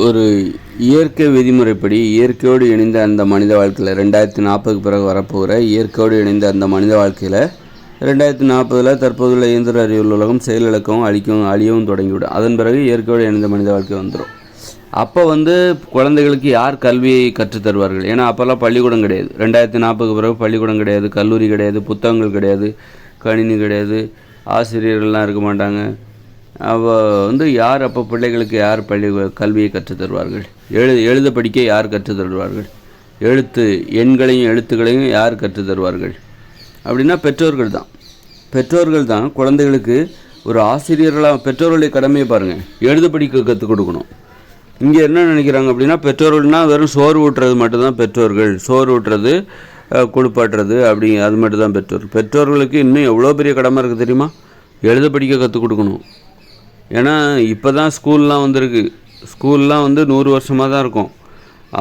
ஒரு இயற்கை விதிமுறைப்படி இயற்கையோடு இணைந்த அந்த மனித வாழ்க்கையில் 2040க்கு பிறகு வரப்போகிற இயற்கையோடு இணைந்த அந்த மனித வாழ்க்கையில் 2040 தற்போதுள்ள இயந்திர அறிவியல் உலகம் செயலிழக்கவும் அழியவும் தொடங்கிவிடும். அதன் பிறகு இயற்கையோடு இணைந்த மனித வாழ்க்கை வந்துடும். அப்போ குழந்தைகளுக்கு யார் கல்வியை கற்றுத்தருவார்கள்? ஏன்னா அப்போல்லாம் பள்ளிக்கூடம் கிடையாது. 2040க்கு பிறகு பள்ளிக்கூடம் கிடையாது, கல்லூரி கிடையாது, புத்தகங்கள் கிடையாது, கணினி கிடையாது, ஆசிரியர்கள்லாம் இருக்க மாட்டாங்க. யார் அப்போ பிள்ளைகளுக்கு யார் கல்வியை கற்றுத்தருவார்கள்? எழுத படிக்க யார் கற்றுத்தருவார்கள்? எண்களையும் எழுத்துக்களையும் யார் கற்றுத்தருவார்கள்? அப்படின்னா பெற்றோர்கள் தான் குழந்தைகளுக்கு ஒரு ஆசிரியர்களாக. பெற்றோர்களுடைய கடமையை பாருங்கள், எழுத படிக்க கற்றுக் கொடுக்கணும். இங்கே என்ன நினைக்கிறாங்க அப்படின்னா, பெற்றோர்கள்னால் வெறும் சோறு ஊட்டுறது மட்டும்தான் பெற்றோர்கள். சோறு ஊட்டுறது, குளிப்பாட்டுறது, அது மட்டும்தான் பெற்றோர்களுக்கு இன்னும் எவ்வளோ பெரிய கடமை இருக்குது தெரியுமா? எழுத படிக்க கற்றுக் கொடுக்கணும். ஏன்னா இப்போ தான் ஸ்கூல்லாம் வந்திருக்கு. ஸ்கூல்லாம் 100 வருஷமாக தான் இருக்கும்.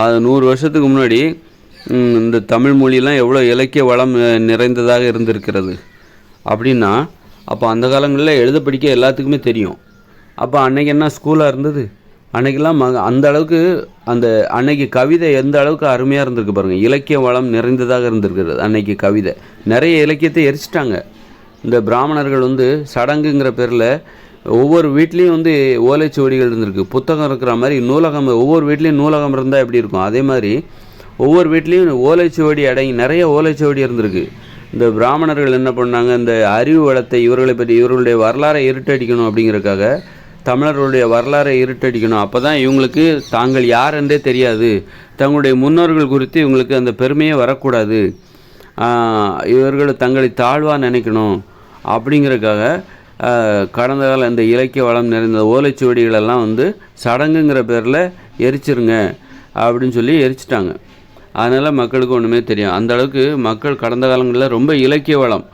அது 100 வருஷத்துக்கு முன்னாடி இந்த தமிழ் மொழியெலாம் எவ்வளோ இலக்கிய வளம் நிறைந்ததாக இருந்திருக்கிறது அப்படின்னா, அப்போ அந்த காலங்களில் எழுத படிக்க எல்லாத்துக்குமே தெரியும். அப்போ அன்றைக்கி என்ன ஸ்கூலாக இருந்தது? அன்றைக்கெல்லாம் அந்த அளவுக்கு அன்னைக்கு கவிதை எந்த அளவுக்கு அருமையாக இருந்திருக்கு பாருங்கள். இலக்கிய வளம் நிறைந்ததாக இருந்திருக்கிறது அன்னைக்கு கவிதை. நிறைய இலக்கியத்தை எரிச்சிட்டாங்க. இந்த பிராமணர்கள் சடங்குங்கிற பேரில் ஒவ்வொரு வீட்லேயும் ஓலைச்சுவடிகள் இருந்திருக்கு. புத்தகம் இருக்கிற மாதிரி நூலகம், ஒவ்வொரு வீட்லேயும் நூலகம் இருந்தால் எப்படி இருக்கும், அதே மாதிரி ஒவ்வொரு வீட்லேயும் ஓலைச்சுவடி நிறைய ஓலைச்சுவடி இருந்திருக்கு. இந்த பிராமணர்கள் என்ன பண்ணாங்க, இந்த அறிவு வளத்தை இவர்களுடைய வரலாறை இருட்டடிக்கணும் அப்படிங்கிறதுக்காக, தமிழர்களுடைய வரலாறை இருட்டடிக்கணும். அப்போ தான் இவங்களுக்கு தாங்கள் யார் என்றே தெரியாது, தங்களுடைய முன்னோர்கள் குறித்து இவங்களுக்கு அந்த பெருமையே வரக்கூடாது, இவர்கள் தங்களை தாழ்வாக நினைக்கணும் அப்படிங்கிறதுக்காக கடந்த கால இந்த இலக்கிய வளம் நிறைந்த ஓலைச்சுவடிகளெல்லாம் சடங்குங்கிற பேரில் எரிச்சிருங்க அப்படின்னு சொல்லி எரிச்சிட்டாங்க. அதனால் மக்களுக்கு ஒன்றுமே தெரியும். அந்த அளவுக்கு மக்கள் கடந்த காலங்களில் ரொம்ப இலக்கிய வளம்.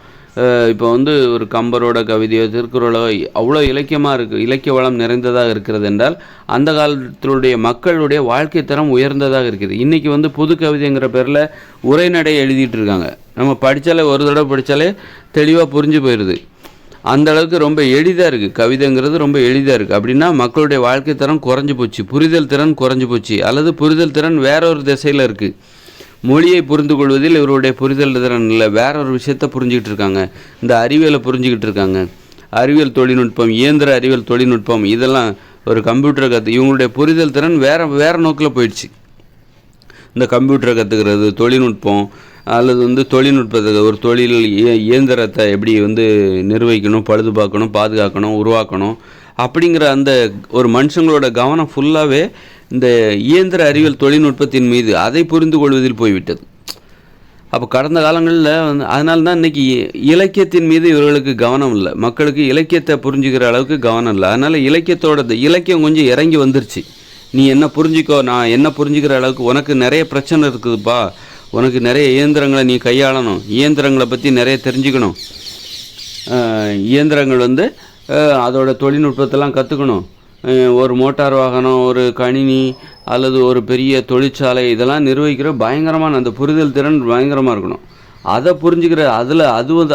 இப்போ ஒரு கம்பரோட கவிதையோ திருக்குறளோ அவ்வளோ இலக்கியமாக இருக்குது, இலக்கிய வளம் நிறைந்ததாக இருக்கிறது என்றால் அந்த காலத்தினுடைய மக்களுடைய வாழ்க்கை தரம் உயர்ந்ததாக இருக்குது. இன்றைக்கி புது கவிதைங்கிற பேரில் உரைநடை எழுதிட்டு இருக்காங்க. நம்ம படித்தாலே ஒரு தடவை படித்தாலே தெளிவாக புரிஞ்சு போயிடுது. அந்த அளவுக்கு ரொம்ப எளிதாக இருக்குது கவிதைங்கிறது, ரொம்ப எளிதாக இருக்குது. அப்படின்னா மக்களுடைய வாழ்க்கை தரம் குறைஞ்சி போச்சு, புரிதல் திறன் குறைஞ்சி போச்சு, அல்லது புரிதல் திறன் வேற ஒரு திசையில் இருக்குது. மொழியை புரிந்து கொள்வதில் இவருடைய புரிதல் திறன் இல்லை, வேற ஒரு விஷயத்தை புரிஞ்சுக்கிட்டு இருக்காங்க. இந்த அறிவியலை புரிஞ்சுக்கிட்டு இருக்காங்க. அறிவியல் தொழில்நுட்பம், இயந்திர அறிவியல் தொழில்நுட்பம், இதெல்லாம் ஒரு கம்ப்யூட்டரை இவங்களுடைய புரிதல் திறன் வேற நோக்கில் போயிடுச்சு. இந்த கம்ப்யூட்டரை கற்றுக்கிறது, தொழில்நுட்பம், அல்லது தொழில்நுட்பத்தை ஒரு தொழில் இயந்திரத்தை எப்படி நிர்வகிக்கணும், பழுது பார்க்கணும், பாதுகாக்கணும், உருவாக்கணும் அப்படிங்கிற அந்த ஒரு மனுஷங்களோட கவனம் ஃபுல்லாகவே இந்த இயந்திர அறிவியல் தொழில்நுட்பத்தின் மீது, அதை புரிந்து கொள்வதில் போய்விட்டது. அப்போ கடந்த காலங்களில் அதனால தான் இன்றைக்கி இலக்கியத்தின் மீது இவர்களுக்கு கவனம் இல்லை. மக்களுக்கு இலக்கியத்தை புரிஞ்சுக்கிற அளவுக்கு கவனம் இல்லை. அதனால் இலக்கியம் கொஞ்சம் இறங்கி வந்துருச்சு. நீ என்ன புரிஞ்சிக்கோ, நான் என்ன புரிஞ்சுக்கிற அளவுக்கு உனக்கு நிறைய பிரச்சனை இருக்குதுப்பா, உனக்கு நிறைய இயந்திரங்களை நீ கையாளணும், இயந்திரங்களை பற்றி நிறைய தெரிஞ்சுக்கணும், இயந்திரங்கள் அதோட தொழில்நுட்பத்தெல்லாம் கற்றுக்கணும், ஒரு மோட்டார் வாகனம், ஒரு கணினி அல்லது ஒரு பெரிய தொழிற்சாலை இதெல்லாம் நிர்வகிக்கிற பயங்கரமான அந்த புரிதல் திறன் பயங்கரமாக இருக்கணும். அதை புரிஞ்சுக்கிற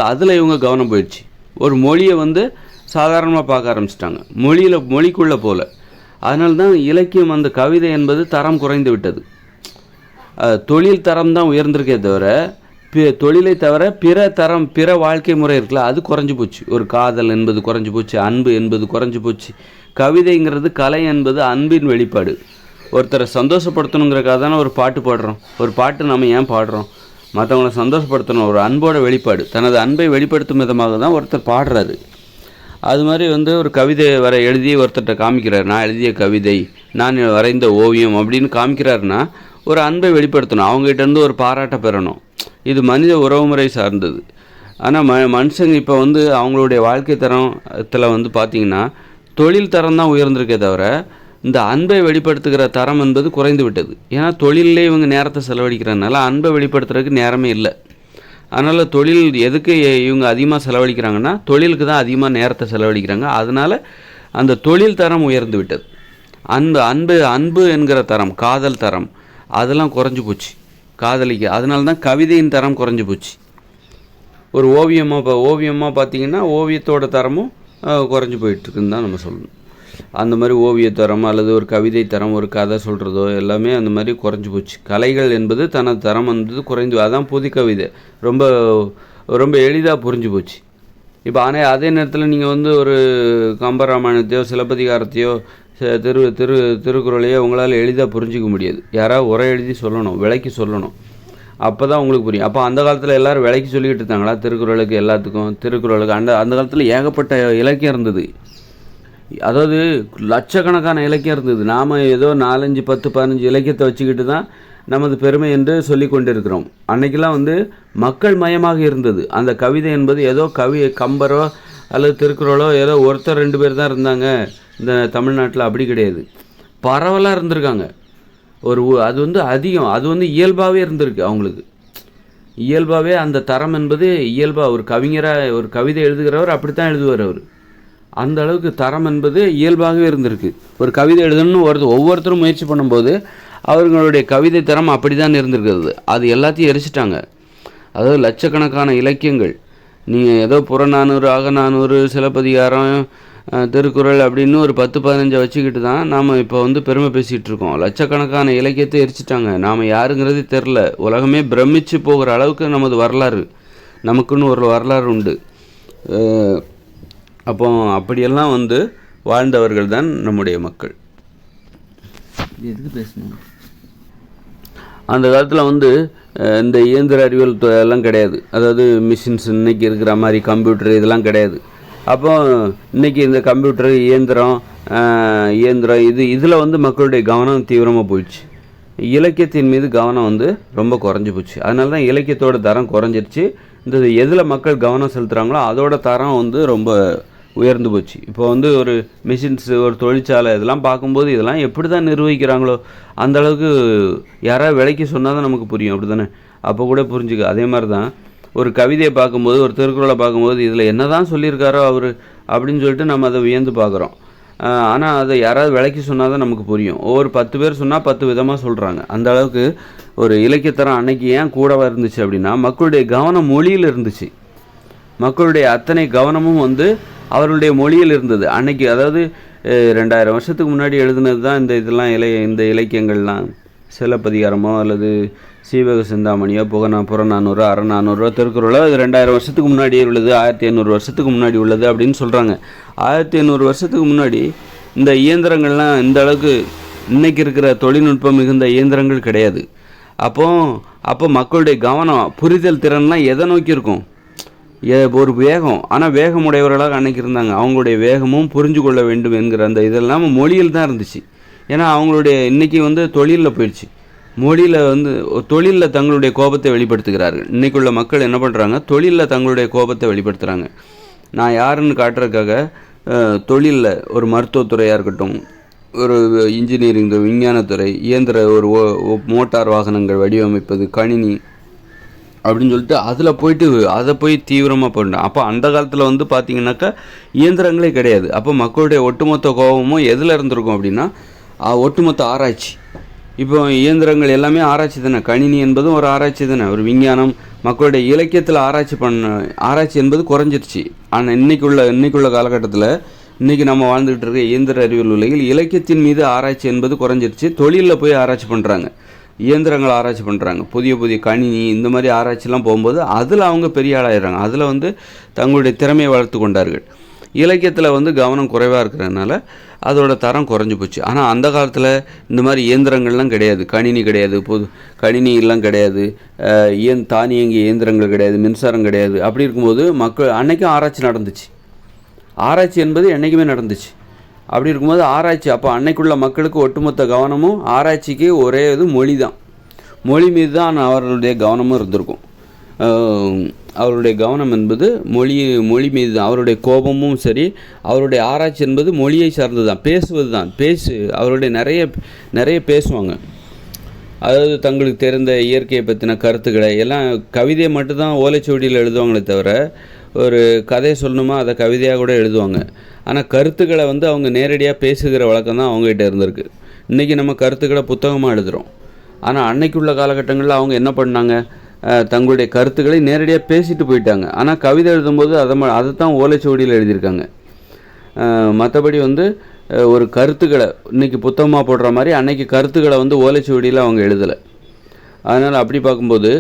அதில் இவங்க கவனம் போயிடுச்சு. ஒரு மொழியை சாதாரணமாக பார்க்க ஆரம்பிச்சிட்டாங்க, மொழிக்குள்ளே போகல. அதனால தான் இலக்கியம், அந்த கவிதை என்பது தரம் குறைந்து விட்டது. தொழில் தரம் தான் உயர்ந்திருக்கே தவிர, தொழிலை தவிர பிற வாழ்க்கை முறை இருக்குல்ல, அது குறைஞ்சி போச்சு. ஒரு காதல் என்பது குறைஞ்சி போச்சு, அன்பு என்பது குறைஞ்சி போச்சு. கவிதைங்கிறது, கலை என்பது அன்பின் வெளிப்பாடு. ஒருத்தரை சந்தோஷப்படுத்தணுங்கிறக்காக தானே ஒரு பாட்டு பாடுறோம். ஒரு பாட்டு நம்ம ஏன் பாடுறோம்? மற்றவங்களை சந்தோஷப்படுத்தணும், ஒரு அன்போட வெளிப்பாடு. தனது அன்பை வெளிப்படுத்தும் விதமாக தான் ஒருத்தர் பாடுறாரு. அது மாதிரி ஒரு கவிதை எழுதி ஒருத்தர்கிட்ட காமிக்கிறார், நான் எழுதிய கவிதை, நான் வரைந்த ஓவியம் அப்படின்னு காமிக்கிறாருன்னா ஒரு அன்பை வெளிப்படுத்தணும், அவங்ககிட்டேருந்து ஒரு பாராட்ட பெறணும். இது மனித உறவுமுறை சார்ந்தது. ஆனால் மனுஷங்க இப்போ அவங்களுடைய வாழ்க்கை தரத்தில் பார்த்திங்கன்னா தொழில் தரம் தான் உயர்ந்திருக்கே தவிர, இந்த அன்பை வெளிப்படுத்துகிற தரம் என்பது குறைந்து விட்டது. ஏன்னா தொழிலே இவங்க நேரத்தை செலவழிக்கிறதுனால அன்பை வெளிப்படுத்துறதுக்கு நேரமே இல்லை. அதனால் தொழில் எதுக்கு இவங்க அதிகமாக செலவழிக்கிறாங்கன்னா, தொழிலுக்கு தான் அதிகமாக நேரத்தை செலவழிக்கிறாங்க. அதனால் அந்த தொழில் தரம் உயர்ந்து விட்டது. அன்பு என்கிற தரம், காதல் தரம், அதெல்லாம் குறைஞ்சி போச்சு காதலிக்க. அதனால தான் கவிதையின் தரம் குறைஞ்சி போச்சு. ஒரு ஓவியமாக பார்த்திங்கன்னா ஓவியத்தோட தரமும் குறைஞ்சி போயிட்டுருக்குன்னு தான் நம்ம சொல்லணும். அந்த மாதிரி ஓவியத்தரம் அல்லது ஒரு கவிதை தரம், ஒரு கதை சொல்கிறதோ எல்லாமே அந்த மாதிரி குறைஞ்சி போச்சு. கலைகள் என்பது தனது தரம் வந்து குறைந்து, அதான் புது கவிதை ரொம்ப ரொம்ப எளிதாக புரிஞ்சு போச்சு. இப்போ ஆனால் அதே நேரத்தில் நீங்கள் வந்து ஒரு கம்பராமாயணத்தையோ சிலப்பதிகாரத்தையோ திருக்குறளையோ உங்களால் எளிதாக புரிஞ்சிக்க முடியாது. யாராவது உரை எழுதி சொல்லணும், விலைக்கு சொல்லணும், அப்போ தான் உங்களுக்கு புரியும். அப்போ அந்த காலத்தில் எல்லோரும் விலைக்கு சொல்லிக்கிட்டு இருந்தாங்களா? திருக்குறளுக்கு எல்லாத்துக்கும், திருக்குறளுக்கு அந்த காலத்தில் ஏகப்பட்ட இலக்கியம் இருந்தது. அதாவது லட்சக்கணக்கான இலக்கியம் இருந்தது. நாம் ஏதோ 4, 5, 10, 15 இலக்கியத்தை வச்சுக்கிட்டு தான் நமது பெருமை என்று சொல்லி கொண்டிருக்கிறோம். அன்றைக்கெல்லாம் வந்து மக்கள் மயமாக இருந்தது. அந்த கவிதை என்பது ஏதோ கம்பரோ அல்லது திருக்குறளோ ஏதோ ஒருத்தர் 2 பேர் தான் இருந்தாங்க இந்த தமிழ்நாட்டில். அப்படி கிடையாது, பரவலாக இருந்திருக்காங்க. அது வந்து அதிகம், அது வந்து இயல்பாகவே இருந்திருக்கு அவங்களுக்கு. இயல்பாகவே அந்த தரம் என்பது இயல்பாக ஒரு கவிஞராக ஒரு கவிதை எழுதுகிறவர் அப்படி தான் எழுதுவார். அவர் அந்த அளவுக்கு தரம் என்பது இயல்பாகவே இருந்திருக்கு. ஒரு கவிதை எழுதணும்னு ஒவ்வொருத்தரும் முயற்சி பண்ணும்போது அவர்களுடைய கவிதை தரம் அப்படி தான் இருந்திருக்கிறது. அது எல்லாத்தையும் எரிச்சிட்டாங்க. அதாவது லட்சக்கணக்கான இலக்கியங்கள், நீங்கள் ஏதோ புறநானூறு, அகநானூறு, சிலப்பதிகாரம், திருக்குறள் அப்படின்னு ஒரு 10, 15 வச்சுக்கிட்டு தான் நாம் இப்போ வந்து பெருமை பேசிகிட்டு இருக்கோம். லட்சக்கணக்கான இலக்கியத்தை எரிச்சிட்டாங்க. நாம் யாருங்கிறதே தெரில. உலகமே பிரமிச்சு போகிற அளவுக்கு நமது வரலாறு, நமக்குன்னு ஒரு வரலாறு உண்டு. அப்போ அப்படியெல்லாம் வந்து வாழ்ந்தவர்கள் தான் நம்முடைய மக்கள். எதுக்கு பேசணும்? அந்த காலத்தில் வந்து இந்த இயந்திர அறிவியல் எல்லாம் கிடையாது. அதாவது மிஷின்ஸ் இன்றைக்கி இருக்கிற மாதிரி கம்ப்யூட்டர் இதெல்லாம் கிடையாது. அப்போ இன்றைக்கி இந்த கம்ப்யூட்டர் இயந்திரம் இதில் வந்து மக்களுடைய கவனம் தீவிரமாக போயிடுச்சு. இலக்கியத்தின் மீது கவனம் வந்து ரொம்ப குறைஞ்சி போச்சு. அதனால தான் இலக்கியத்தோட தரம் குறைஞ்சிருச்சு. இந்த எதில் மக்கள் கவனம் செலுத்துகிறாங்களோ அதோட தரம் வந்து ரொம்ப உயர்ந்து போச்சு. இப்போ வந்து ஒரு மிஷின்ஸ், ஒரு தொழிற்சாலை இதெல்லாம் பார்க்கும்போது இதெல்லாம் எப்படி தான் நிர்வகிக்கிறாங்களோ அந்த அளவுக்கு யாராவது விலைக்கு சொன்னால் தான் நமக்கு புரியும். அப்படி தானே? அப்போ கூட புரிஞ்சுக்க. அதே மாதிரி தான் ஒரு கவிதையை பார்க்கும்போது, ஒரு திருக்குறளை பார்க்கும்போது இதில் என்ன தான் சொல்லியிருக்காரோ அவர் அப்படின்னு சொல்லிட்டு நம்ம அதை வியந்து பார்க்குறோம். ஆனால் அதை யாராவது விலைக்கு சொன்னால் தான் நமக்கு புரியும். ஒவ்வொரு 10 பேர் சொன்னால் 10 விதமாக சொல்கிறாங்க. அந்த அளவுக்கு ஒரு இலக்கியத்தரம் அன்னைக்கு ஏன் கூடவா இருந்துச்சு அப்படின்னா, மக்களுடைய கவனம் மொழியில் இருந்துச்சு. மக்களுடைய அத்தனை கவனமும் வந்து அவர்களுடைய மொழியில் இருந்தது அன்னைக்கு. அதாவது 2000 வருஷத்துக்கு முன்னாடி எழுதுனது தான் இதெல்லாம் இந்த இலக்கியங்கள்லாம். சிலப்பதிகாரமோ அல்லது சீவக சிந்தாமணியோ, புறநானூறு, அறநானூறோ, திருக்குறளோ இது 2000 வருஷத்துக்கு முன்னாடியே உள்ளது, 1500 வருஷத்துக்கு முன்னாடி உள்ளது அப்படின்னு சொல்கிறாங்க. 1500 வருஷத்துக்கு முன்னாடி இந்த இயந்திரங்கள்லாம் இந்த அளவுக்கு இன்றைக்கி இருக்கிற தொழில்நுட்பம் மிகுந்த இயந்திரங்கள் கிடையாது. அப்போ மக்களுடைய கவனம், புரிதல் திறன்லாம் எதை நோக்கி இருக்கும்? ஒரு வேகம். ஆனால் வேகமுடையவர்களாக அன்றைக்கி இருந்தாங்க. அவங்களுடைய வேகமும் புரிஞ்சு கொள்ள வேண்டும் என்கிற அந்த இதெல்லாம் மொழியில் தான் இருந்துச்சு. ஏன்னா அவங்களுடைய இன்றைக்கி வந்து தொழிலில் போயிடுச்சு. மொழியில் வந்து தொழிலில் தங்களுடைய கோபத்தை வெளிப்படுத்துகிறார்கள். இன்றைக்குள்ள மக்கள் என்ன பண்ணுறாங்க? தொழிலில் தங்களுடைய கோபத்தை வெளிப்படுத்துகிறாங்க. நான் யாருன்னு காட்டுறதுக்காக தொழிலில் ஒரு மருத்துவத்துறையாக இருக்கட்டும், ஒரு இன்ஜினியரிங், விஞ்ஞானத்துறை, இயந்திர ஒரு மோட்டார் வாகனங்கள் வடிவமைப்பது, கணினி அப்படின்னு சொல்லிட்டு அதை போய் தீவிரமாக பண்ணுறேன். அப்போ அந்த காலத்தில் வந்து பார்த்திங்கனாக்கா இயந்திரங்களே கிடையாது. அப்போ மக்களுடைய ஒட்டுமொத்த கோபமும் எதில் இருந்திருக்கும் அப்படின்னா ஒட்டுமொத்த ஆராய்ச்சி. இப்போ இயந்திரங்கள் எல்லாமே ஆராய்ச்சி தானே. கணினி என்பதும் ஒரு ஆராய்ச்சி தானே, ஒரு விஞ்ஞானம். மக்களுடைய இலக்கியத்தில் ஆராய்ச்சி என்பது குறைஞ்சிருச்சு. ஆனால் இன்னைக்குள்ள காலகட்டத்தில், இன்றைக்கி நம்ம வாழ்ந்துக்கிட்டு இருக்க இயந்திர அறிவியல் உலகில் இலக்கியத்தின் மீது ஆராய்ச்சி என்பது குறைஞ்சிருச்சு. தொழிலில் போய் ஆராய்ச்சி பண்ணுறாங்க, இயந்திரங்கள் ஆராய்ச்சி பண்ணுறாங்க, புதிய கணினி இந்த மாதிரி ஆராய்ச்சிலாம் போகும்போது அதில் அவங்க பெரிய ஆளாயிடுறாங்க. அதில் வந்து தங்களுடைய திறமையை வளர்த்து கொண்டார்கள். இலக்கியத்தில் வந்து கவனம் குறைவாக இருக்கிறதுனால அதோட தரம் குறைஞ்சி போச்சு. ஆனால் அந்த காலத்தில் இந்த மாதிரி இயந்திரங்கள்லாம் கிடையாது, கணினி கிடையாது, கணினிலாம் கிடையாது, தானியங்கி இயந்திரங்கள் கிடையாது, மின்சாரம் கிடையாது. அப்படி இருக்கும்போது மக்கள் அன்றைக்கும் ஆராய்ச்சி நடந்துச்சு. ஆராய்ச்சி என்பது என்றைக்குமே நடந்துச்சு. அப்படி இருக்கும்போது ஆராய்ச்சி, அப்போ அன்னைக்குள்ள மக்களுக்கு ஒட்டுமொத்த கவனமும் ஆராய்ச்சிக்கு ஒரே இது மொழி தான். மொழி மீது தான் அவர்களுடைய கவனமும் இருந்திருக்கும். அவருடைய கவனம் என்பது மொழி மீது தான். அவருடைய கோபமும் சரி, அவருடைய ஆராய்ச்சி என்பது மொழியை சார்ந்து தான், பேசுவது தான். அவருடைய நிறைய பேசுவாங்க. அதாவது தங்களுக்கு தெரிந்த இயற்கையை பற்றின கருத்துக்களை எல்லாம் கவிதையை மட்டும்தான் ஓலைச்சுவடியில் எழுதுவாங்களே தவிர, ஒரு கதையை சொல்லணுமா அதை கவிதையாக கூட எழுதுவாங்க. ஆனால் கருத்துக்களை வந்து அவங்க நேரடியாக பேசுகிற வழக்கம் தான் அவங்ககிட்ட இருந்திருக்கு. இன்றைக்கி நம்ம கருத்துக்களை புத்தகமாக எழுதுகிறோம். ஆனால் அன்னைக்குள்ள காலகட்டங்களில் அவங்க என்ன பண்ணாங்க? தங்களுடைய கருத்துக்களை நேரடியாக பேசிட்டு போயிட்டாங்க. ஆனால் கவிதை எழுதும்போது அதை தான் ஓலைச்சுவடியில் எழுதியிருக்காங்க. மற்றபடி வந்து ஒரு கருத்துக்களை இன்றைக்கி புத்தகமாக போடுற மாதிரி அன்னைக்கு கருத்துக்களை வந்து ஓலைச்சுவடியில் அவங்க எழுதலை. அதனால் அப்படி பார்க்கும்போது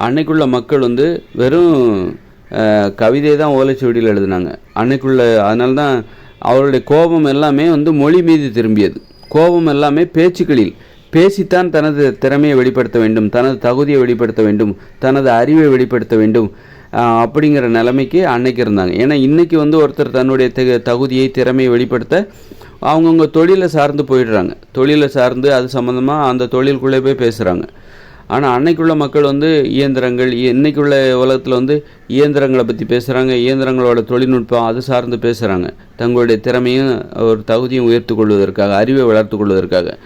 அன்னைக்குள்ள மக்கள் வந்து வெறும் கவிதை தான் ஓலைச்சுவடியில் எழுதினாங்க அன்னைக்குள்ள. அதனால தான் அவருடைய கோபம் எல்லாமே வந்து மொழி மீது திரும்பியது. கோபம் எல்லாமே பேச்சுக்களில் பேசித்தான் தனது திறமையை வெளிப்படுத்த வேண்டும், தனது தகுதியை வெளிப்படுத்த வேண்டும், தனது அறிவை வெளிப்படுத்த வேண்டும் அப்படிங்கிற நிலைமைக்கு அன்னைக்கு இருந்தாங்க. ஏன்னா இன்றைக்கி வந்து ஒருத்தர் தன்னுடைய தகுதியை திறமையை வெளிப்படுத்த அவங்கவுங்க தொழிலை சார்ந்து போயிடுறாங்க. தொழிலை சார்ந்து அது சம்மந்தமாக அந்த தொழிலுக்குள்ளே போய் பேசுகிறாங்க. ஆனால் அன்னைக்குள்ள மக்கள் வந்து இயந்திரங்கள், இன்றைக்குள்ள உலகத்தில் வந்து இயந்திரங்களை பற்றி பேசுகிறாங்க, இயந்திரங்களோட தொழில்நுட்பம் அது சார்ந்து பேசுகிறாங்க. தங்களுடைய திறமையும் ஒரு தகுதியும் உயர்த்து கொள்வதற்காக, அறிவை வளர்த்து கொள்வதற்காக.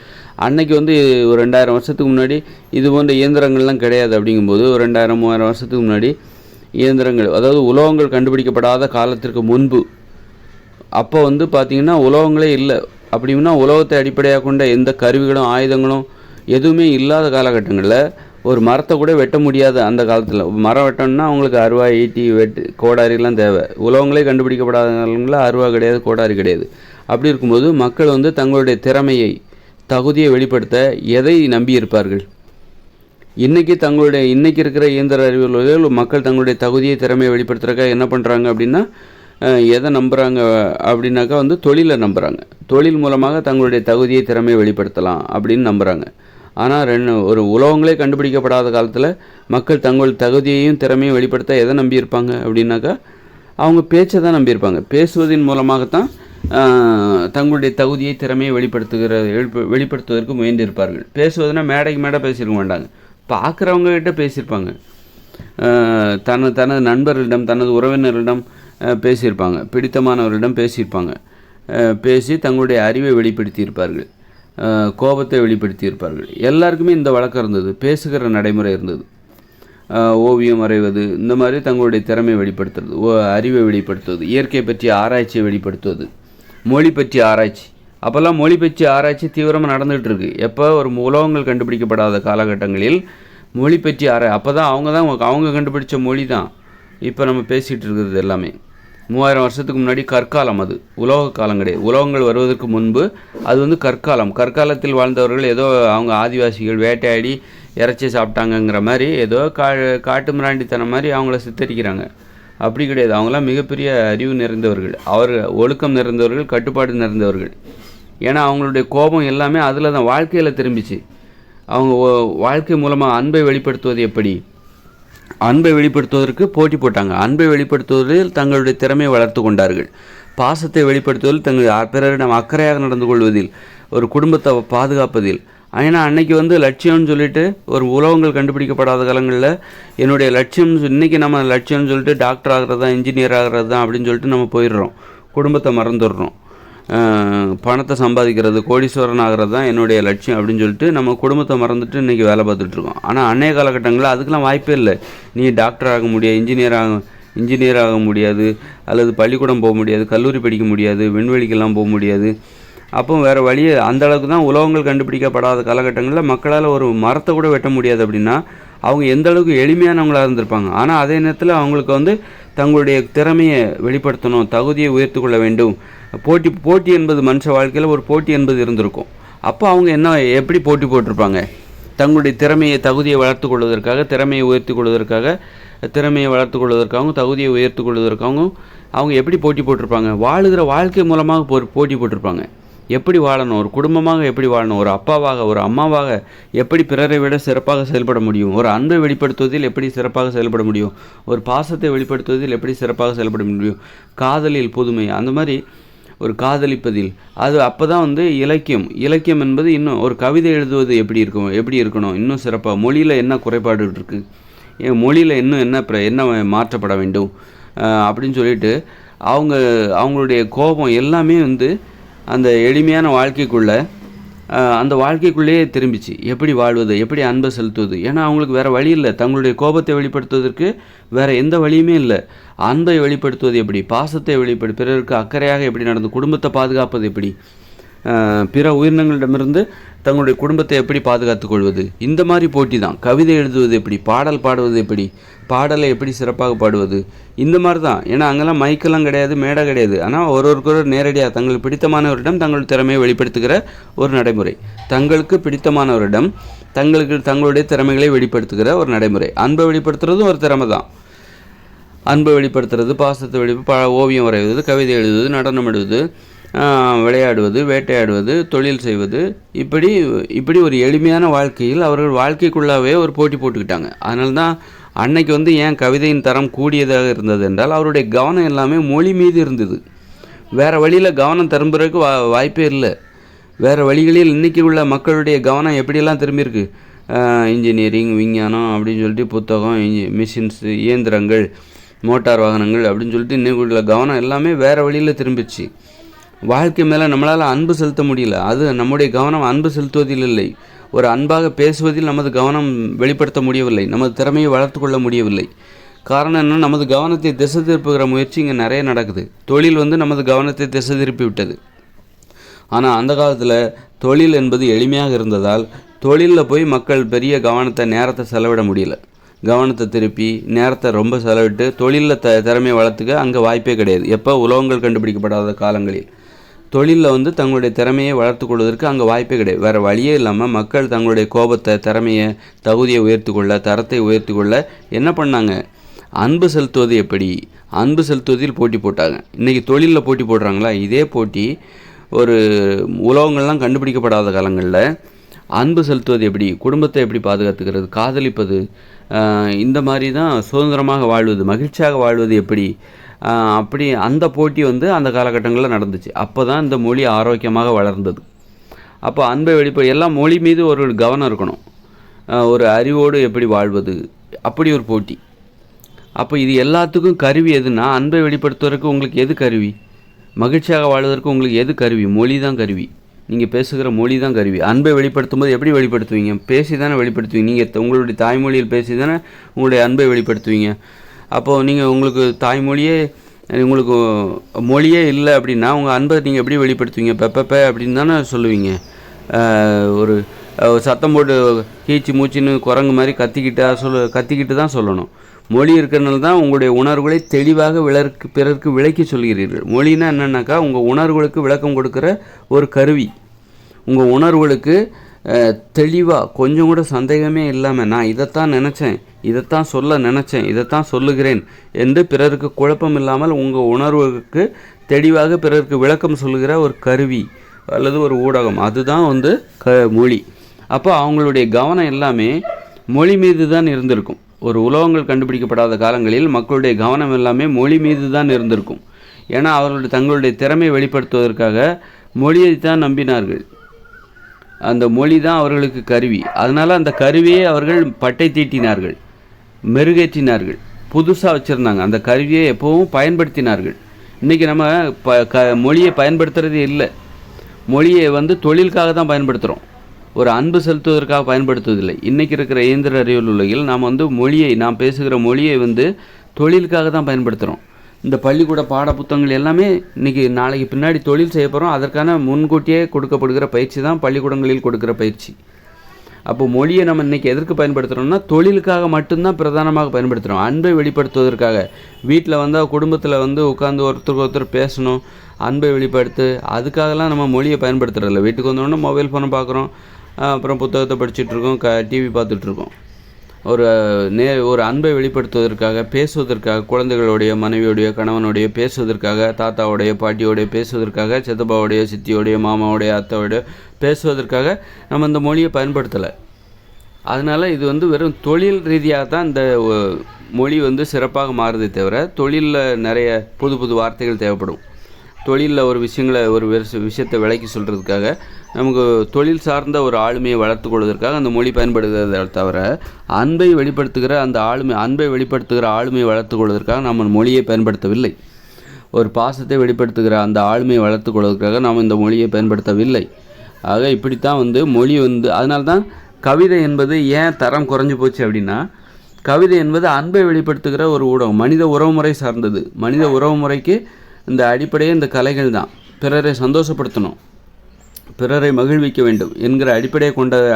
அன்னைக்கு வந்து ஒரு 2000 வருஷத்துக்கு முன்னாடி இது போன்ற இயந்திரங்கள்லாம் கிடையாது. அப்படிங்கும்போது ஒரு 2000-3000 வருஷத்துக்கு முன்னாடி இயந்திரங்கள், அதாவது உலோகங்கள் கண்டுபிடிக்கப்படாத காலத்திற்கு முன்பு, அப்போ வந்து பார்த்திங்கன்னா உலோகங்களே இல்லை. அப்படின்னா உலோகத்தை அடிப்படையாக கொண்ட எந்த கருவிகளும் ஆயுதங்களும் எதுவுமே இல்லாத காலகட்டங்களில் ஒரு மரத்தை கூட வெட்ட முடியாது. அந்த காலத்தில் மரம் வெட்டணும்னா அவங்களுக்கு அருவா, ஈட்டி, கோடாரிலாம் தேவை. உலோகங்களே கண்டுபிடிக்கப்படாத காலங்களில் அருவா கிடையாது, கோடாரி கிடையாது. அப்படி இருக்கும்போது மக்கள் வந்து தங்களுடைய திறமையை தகுதியை வெளிப்படுத்த எதை நம்பி இருப்பார்கள்? இன்றைக்கி இருக்கிற இயந்திர அறிவியல் மக்கள் தங்களுடைய தகுதியை திறமையை வெளிப்படுத்துறதுக்காக என்ன பண்ணுறாங்க அப்படின்னா எதை நம்புகிறாங்க அப்படின்னாக்கா வந்து தொழிலை நம்புகிறாங்க. தொழில் மூலமாக தங்களுடைய தகுதியை திறமையை வெளிப்படுத்தலாம் அப்படின்னு நம்புகிறாங்க. ஆனால் ஒரு உலோகங்களே கண்டுபிடிக்கப்படாத காலத்தில் மக்கள் தங்கள் தகுதியையும் திறமையும் வெளிப்படுத்த எதை நம்பியிருப்பாங்க அப்படின்னாக்கா அவங்க பேச்சை தான் நம்பியிருப்பாங்க. பேசுவதன் மூலமாகத்தான் தங்களுடைய தகுதியை திறமையை வெளிப்படுத்துவதற்கு முயன்றிருப்பார்கள். பேசுவதுனா மேடைக்கு மேடை பேசியிருக்க மாட்டாங்க, பார்க்குறவங்ககிட்ட பேசியிருப்பாங்க. தனது நண்பர்களிடம், தனது உறவினர்களிடம் பேசியிருப்பாங்க, பிடித்தமானவர்களிடம் பேசியிருப்பாங்க. பேசி தங்களுடைய அறிவை வெளிப்படுத்தியிருப்பார்கள், கோபத்தை வெளிப்படுத்தியிருப்பார்கள். எல்லாருக்குமே இந்த வழக்கம் இருந்தது, பேசுகிற நடைமுறை இருந்தது. ஓவியம் வரைவது, இந்த மாதிரி தங்களுடைய திறமையை வெளிப்படுத்துறது, அறிவை வெளிப்படுத்துவது, இயற்கை பற்றிய ஆராய்ச்சியை வெளிப்படுத்துவது, மொழி பற்றிய ஆராய்ச்சி. அப்போல்லாம் மொழி பற்றிய ஆராய்ச்சி தீவிரமாக நடந்துகிட்டு இருக்கு. எப்போ ஒரு உலோகங்கள் கண்டுபிடிக்கப்படாத காலகட்டங்களில் மொழி பற்றி அப்போ தான் அவங்க கண்டுபிடிச்ச மொழி தான் இப்போ நம்ம பேசிகிட்டு இருக்கிறது எல்லாமே. 3000 வருஷத்துக்கு முன்னாடி கற்காலம், அது உலோக காலம் கிடையாது. உலோகங்கள் வருவதற்கு முன்பு அது வந்து கற்காலம். கற்காலத்தில் வாழ்ந்தவர்கள் ஏதோ அவங்க ஆதிவாசிகள் வேட்டையாடி இறைச்சி சாப்பிட்டாங்கங்கிற மாதிரி ஏதோ காட்டு மிராண்டித்தனம் மாதிரி அவங்கள சித்தரிக்கிறாங்க. அப்படி கிடையாது. அவங்களாம் மிகப்பெரிய அறிவு நிறைந்தவர்கள், ஒழுக்கம் நிறைந்தவர்கள், கட்டுப்பாடு நிறைந்தவர்கள். ஏன்னா அவங்களுடைய கோபம் எல்லாமே அதில் தான் வாழ்க்கையில் திரும்பிச்சு. அவங்க வாழ்க்கை மூலமாக அன்பை வெளிப்படுத்துவது எப்படி? அன்பை வெளிப்படுத்துவதற்கு போட்டி போட்டாங்க. அன்பை வெளிப்படுத்துவதில் தங்களுடைய திறமையை வளர்த்து கொண்டார்கள். பாசத்தை வெளிப்படுத்துவதில் தங்கள் பிறரிடம் அக்கறையாக நடந்து கொள்வதில், ஒரு குடும்பத்தை பாதுகாப்பதில். ஏன்னா அன்னைக்கு வந்து லட்சியம்னு சொல்லிட்டு ஒரு உலோகங்கள் கண்டுபிடிக்கப்படாத காலங்களில் என்னுடைய லட்சியம், இன்றைக்கி நம்ம லட்சியம்னு சொல்லிட்டு டாக்டர் ஆகிறது தான், இன்ஜினியர் ஆகிறது தான் அப்படின்னு சொல்லிட்டு நம்ம போயிடுறோம், குடும்பத்தை மறந்துடுறோம். பணத்தை சம்பாதிக்கிறது, கோடீஸ்வரன் ஆகிறது தான் என்னுடைய லட்சியம் அப்படின்னு சொல்லிட்டு நம்ம குடும்பத்தை மறந்துட்டு இன்றைக்கி வேலை பார்த்துட்ருக்கோம். ஆனால் அன்றைய காலகட்டங்களில் அதுக்கெலாம் வாய்ப்பே இல்லை. நீ டாக்டர் ஆக முடியாது, இன்ஜினியர் ஆக முடியாது, அல்லது பள்ளிக்கூடம் போக முடியாது, கல்லூரி படிக்க முடியாது, விண்வெளிக்கெல்லாம் போக முடியாது. அப்போ வேறு வழியே அந்தளவுக்கு தான் உலோகங்கள் கண்டுபிடிக்கப்படாத காலகட்டங்களில் மக்களால் ஒரு மரத்தை கூட வெட்ட முடியாது. அப்படின்னா அவங்க எந்த அளவுக்கு எளிமையானவங்களாக இருந்திருப்பாங்க. ஆனால் அதே நேரத்தில் அவங்களுக்கு வந்து தங்களுடைய திறமையை வெளிப்படுத்தணும், தகுதியை உயர்த்து கொள்ள வேண்டும். போட்டி என்பது மனுஷ வாழ்க்கையில் ஒரு போட்டி என்பது இருந்திருக்கும். அப்போ அவங்க எப்படி போட்டி போட்டிருப்பாங்க? தங்களுடைய திறமையை தகுதியை வளர்த்து கொள்வதற்காக, திறமையை உயர்த்தி கொள்வதற்காகவும், தகுதியை உயர்த்தி கொள்வதற்காகவும் அவங்க எப்படி போட்டி போட்டிருப்பாங்க? வாழுகிற வாழ்க்கை மூலமாக போட்டி போட்டிருப்பாங்க. எப்படி வாழணும், ஒரு குடும்பமாக எப்படி வாழணும், ஒரு அப்பாவாக, ஒரு அம்மாவாக எப்படி பிறரை விட சிறப்பாக செயல்பட முடியும், ஒரு அன்பை வெளிப்படுத்துவதில் எப்படி சிறப்பாக செயல்பட முடியும், ஒரு பாசத்தை வெளிப்படுத்துவதில் எப்படி சிறப்பாக செயல்பட முடியும், காதலில் புதுமை, அந்த மாதிரி ஒரு காதலிப்பதில் அது அப்போ தான் வந்து இலக்கியம் என்பது இன்னும் ஒரு கவிதை எழுதுவது எப்படி இருக்கணும் இன்னும் சிறப்பாக. மொழியில் என்ன குறைபாடு இருக்குது, மொழியில் இன்னும் என்ன மாற்றப்பட வேண்டும் அப்படின்னு சொல்லிட்டு அவங்களுடைய கோபம் எல்லாமே வந்து அந்த எளிமையான அந்த வாழ்க்கைக்குள்ளேயே திரும்பிச்சு. எப்படி வாழ்வது, எப்படி அன்பை செலுத்துவது. ஏன்னா அவங்களுக்கு வேறு வழி இல்லை. தங்களுடைய கோபத்தை வெளிப்படுத்துவதற்கு வேறு எந்த வழியுமே இல்லை. அன்பை வெளிப்படுத்துவது எப்படி, பாசத்தை பிறருக்கு அக்கறையாக எப்படி நடந்து, குடும்பத்தை பாதுகாப்பது எப்படி, பிற உயிரினங்களிடமிருந்து தங்களுடைய குடும்பத்தை எப்படி பாதுகாத்து கொள்வது, இந்த மாதிரி போட்டி தான். கவிதை எழுதுவது எப்படி, பாடல் பாடுவது எப்படி, பாடலை எப்படி சிறப்பாக பாடுவது, இந்த மாதிரி தான். ஏன்னா அங்கெல்லாம் மைக்கெல்லாம் கிடையாது, மேடை கிடையாது. ஆனால் ஒருவருக்கொரு நேரடியாக தங்களுக்கு பிடித்தமானவரிடம் தங்கள் திறமையை வெளிப்படுத்துகிற ஒரு நடைமுறை. தங்களுக்கு பிடித்தமானவரிடம் தங்களுடைய திறமைகளை வெளிப்படுத்துகிற ஒரு நடைமுறை. அன்பை வெளிப்படுத்துறதும் ஒரு திறமை தான். அன்பை வெளிப்படுத்துறது, பாசத்தை ஓவியம் வரைவது, கவிதை எழுதுவது, நடனம் எழுதுவது, விளையாடுவது, வேட்டையாடுவது, தொழில் செய்வது, இப்படி ஒரு எளிமையான வாழ்க்கையில் அவர்கள் வாழ்க்கைக்குள்ளாவே ஒரு போட்டி போட்டுக்கிட்டாங்க. அதனால தான் அன்னைக்கு ஏன் கவிதையின் தரம் கூடியதாக இருந்தது என்றால் அவருடைய கவனம் எல்லாமே மொழி மீது இருந்தது. வேறு வழியில் கவனம் திரும்புறதுக்கு வாய்ப்பே இல்லை. வேறு வழிகளில் இன்றைக்கி உள்ள மக்களுடைய கவனம் எப்படியெல்லாம் திரும்பியிருக்கு, இன்ஜினியரிங், விஞ்ஞானம் அப்படின்னு சொல்லிட்டு புத்தகம், மிஷின்ஸ், இயந்திரங்கள், மோட்டார் வாகனங்கள் அப்படின்னு சொல்லிட்டு இன்றைக்கி உள்ள கவனம் எல்லாமே வேறு வழியில் திரும்பிச்சு. வாழ்க்கை மேலே நம்மளால் அன்பு செலுத்த முடியல. அது நம்முடைய கவனம் அன்பு செலுத்துவதில் இல்லை, ஒரு அன்பாக பேசுவதில் நமது கவனம் வெளிப்படுத்த முடியவில்லை, நமது திறமையை வளர்த்து கொள்ள முடியவில்லை. காரணம் என்ன, நமது கவனத்தை திசை திருப்புகிற முயற்சி இங்கே நிறைய நடக்குது. தொழில் நமது கவனத்தை திசை திருப்பி விட்டது. ஆனால் அந்த காலத்தில் தொழில் என்பது எளிமையாக இருந்ததால் தொழிலில் போய் மக்கள் பெரிய நேரத்தை செலவிட முடியல. கவனத்தை திருப்பி நேரத்தை ரொம்ப செலவிட்டு தொழிலில் திறமையை வளர்த்துக்க அங்கே வாய்ப்பே கிடையாது. எப்போ உலோகங்கள் கண்டுபிடிக்கப்படாத காலங்களில் தொழிலில் தங்களுடைய திறமையை வளர்த்து கொள்வதற்கு அங்கே வாய்ப்பே கிடையாது. வேறு வழியே இல்லாமல் மக்கள் தங்களுடைய கோபத்தை, திறமையை, தகுதியை உயர்த்தி கொள்ள, தரத்தை உயர்த்தி கொள்ள என்ன பண்ணாங்க, அன்பு செலுத்துவது எப்படி, அன்பு செலுத்துவதில் போட்டி போட்டாங்க. இன்றைக்கி தொழிலில் போட்டி போடுறாங்களா, இதே போட்டி ஒரு உலோகங்கள்லாம் கண்டுபிடிக்கப்படாத காலங்களில் அன்பு செலுத்துவது எப்படி, குடும்பத்தை எப்படி பாதுகாத்துக்கிறது, காதலிப்பது, இந்த மாதிரி தான் சுதந்திரமாக வாழ்வது, மகிழ்ச்சியாக வாழ்வது எப்படி, அப்படி அந்த போட்டி அந்த காலகட்டங்களில் நடந்துச்சு. அப்போ தான் இந்த மொழி ஆரோக்கியமாக வளர்ந்தது. அப்போ அன்பை எல்லாம் மொழி மீது ஒரு கவனம் இருக்கணும். ஒரு அறிவோடு எப்படி வாழ்வது, அப்படி ஒரு போட்டி. அப்போ இது எல்லாத்துக்கும் கருவி எதுனா, அன்பை வெளிப்படுத்துவதற்கு உங்களுக்கு எது கருவி, மகிழ்ச்சியாக வாழ்வதற்கு உங்களுக்கு எது கருவி, மொழி தான் கருவி. நீங்கள் பேசுகிற மொழி தான் கருவி. அன்பை வெளிப்படுத்தும் போது எப்படி வெளிப்படுத்துவீங்க, பேசி தானே வெளிப்படுத்துவீங்க. நீங்கள் உங்களுடைய தாய்மொழியில் பேசி தானே உங்களுடைய அன்பை வெளிப்படுத்துவீங்க. அப்போது நீங்கள் உங்களுக்கு தாய்மொழியே, உங்களுக்கு மொழியே இல்லை அப்படின்னா உங்கள் அன்பை நீங்கள் எப்படி வெளிப்படுத்துவீங்க, பெப்பப்ப அப்படின்னு தானே சொல்லுவீங்க. ஒரு சத்தம் போட்டு கீச்சு மூச்சின்னு குரங்கு மாதிரி கத்திக்கிட்டு தான் சொல்லணும். மொழி இருக்கிறனால தான் உங்களுடைய உணர்வுகளை தெளிவாக பிறருக்கு விளக்கி சொல்கிறீர்கள். மொழினா என்னென்னாக்கா உங்கள் உணர்வுகளுக்கு விளக்கம் கொடுக்குற ஒரு கருவி. உங்கள் உணர்வுகளுக்கு தெளிவாக கொஞ்சம் கூட சந்தேகமே இல்லாமல் நான் இதைத்தான் நினச்சேன், இதைத்தான் சொல்ல நினச்சேன், இதைத்தான் சொல்லுகிறேன் என்று பிறருக்கு குழப்பம் இல்லாமல் உங்கள் உணர்வுகளுக்கு தெளிவாக பிறருக்கு விளக்கம் சொல்லுகிற ஒரு கருவி அல்லது ஒரு ஊடகம், அதுதான் மொழி. அப்போ அவங்களுடைய கவனம் எல்லாமே மொழி மீது தான் இருந்திருக்கும். ஒரு உலோகங்கள் கண்டுபிடிக்கப்படாத காலங்களில் மக்களுடைய கவனம் எல்லாமே மொழி மீது தான் இருந்திருக்கும். ஏன்னா அவர்களுடைய தங்களுடைய திறமையை வெளிப்படுத்துவதற்காக மொழியை தான் நம்பினார்கள். அந்த மொழி தான் அவர்களுக்கு கருவி. அதனால் அந்த கருவியை அவர்கள் பட்டை தீட்டினார்கள், மெருகேற்றினார்கள், புதுசாக வச்சுருந்தாங்க. அந்த கருவியை எப்போவும் பயன்படுத்தினார்கள். இன்றைக்கி நம்ம மொழியை பயன்படுத்துகிறதே இல்லை. மொழியை தொழிலுக்காக தான் பயன்படுத்துகிறோம், ஒரு அன்பு செலுத்துவதற்காக பயன்படுத்துவதில்லை. இன்றைக்கி இருக்கிற இயந்திர அறிவியல் உலகில் நாம் பேசுகிற மொழியை தொழிலுக்காக தான் பயன்படுத்துகிறோம். இந்த பள்ளிக்கூட பாடப்புத்தகங்கள் எல்லாமே நாளைக்கு பின்னாடி தொழில் செய்ய போகிறோம், அதற்கான முன்கூட்டியே கொடுக்கப்படுகிற பயிற்சி தான் பள்ளிக்கூடங்களில் கொடுக்குற பயிற்சி. அப்போ மொழியை நம்ம இன்றைக்கி எதற்கு பயன்படுத்துகிறோம்னா தொழிலுக்காக மட்டும்தான் பிரதானமாக பயன்படுத்துகிறோம். அன்பை வெளிப்படுத்துவதற்காக வீட்டில் குடும்பத்தில் உட்காந்து ஒருத்தருக்கு ஒருத்தர் பேசணும், அன்பை வெளிப்படுத்து, அதுக்காகலாம் நம்ம மொழியை பயன்படுத்துகிறதில்ல. வீட்டுக்கு வந்தோடனே மொபைல் ஃபோனை பார்க்குறோம், அப்புறம் புத்தகத்தை படிச்சுட்ருக்கோம், டிவி பார்த்துட்ருக்கோம். ஒரு அன்பை வெளிப்படுத்துவதற்காக, பேசுவதற்காக, குழந்தைகளுடைய, மனைவியோடைய, கணவனுடைய பேசுவதற்காக, தாத்தாவுடைய, பாட்டியோடைய பேசுவதற்காக, சித்தப்பாவுடைய, சித்தியோடைய, மாமாவுடைய, அத்தாவுடைய பேசுவதற்காக நம்ம இந்த மொழியை பயன்படுத்தலை. அதனால் இது வெறும் தொழில் ரீதியாக தான் இந்த மொழி சிறப்பாக மாறுதே தவிர தொழிலில் நிறைய புது புது வார்த்தைகள் தேவைப்படும். தொழிலில் ஒரு விஷயத்தை விளக்கி சொல்கிறதுக்காக, நமக்கு தொழில் சார்ந்த ஒரு ஆளுமையை வளர்த்து கொள்வதற்காக அந்த மொழி பயன்படுகிறத தவிர அன்பை வெளிப்படுத்துகிற ஆளுமையை வளர்த்து கொள்வதற்காக நம்ம மொழியை பயன்படுத்தவில்லை. ஒரு பாசத்தை வெளிப்படுத்துகிற அந்த ஆளுமையை வளர்த்து கொள்வதற்காக நாம் இந்த மொழியை பயன்படுத்தவில்லை. ஆக இப்படித்தான் மொழி அதனால்தான் கவிதை என்பது ஏன் தரம் குறைஞ்சி போச்சு அப்படின்னா, கவிதை என்பது அன்பை வெளிப்படுத்துகிற ஒரு ஊடகம், மனித உறவுமுறை சார்ந்தது. மனித உறவுமுறைக்கு இந்த அடிப்படையே இந்த கலைகள் தான். பிறரை சந்தோஷப்படுத்தணும், பிறரை மகிழ்விக்க வேண்டும் என்கிற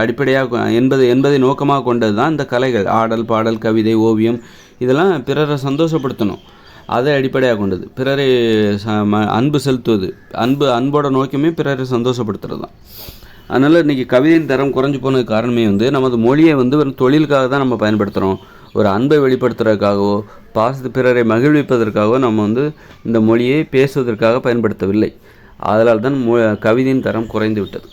அடிப்படையாக என்பதை நோக்கமாக கொண்டது தான் இந்த கலைகள். ஆடல், பாடல், கவிதை, ஓவியம் இதெல்லாம் பிறரை சந்தோஷப்படுத்தணும். அதை அடிப்படையாக கொண்டது. பிறரை அன்பு செலுத்துவது, அன்போட நோக்கமே பிறரை சந்தோஷப்படுத்துறது தான். அதனால் இன்றைக்கி கவிதையின் தரம் குறைஞ்சி போனதுக்கு காரணமே நமது மொழியை ஒரு தொழிலுக்காக தான் நம்ம பயன்படுத்துகிறோம். ஒரு அன்பை வெளிப்படுத்துறதுக்காகவோ பிறரை மகிழ்விப்பதற்காகவோ நம்ம இந்த மொழியை பேசுவதற்காக பயன்படுத்தவில்லை. அதனால் தான் கவிதையின் தரம் குறைந்து விட்டது.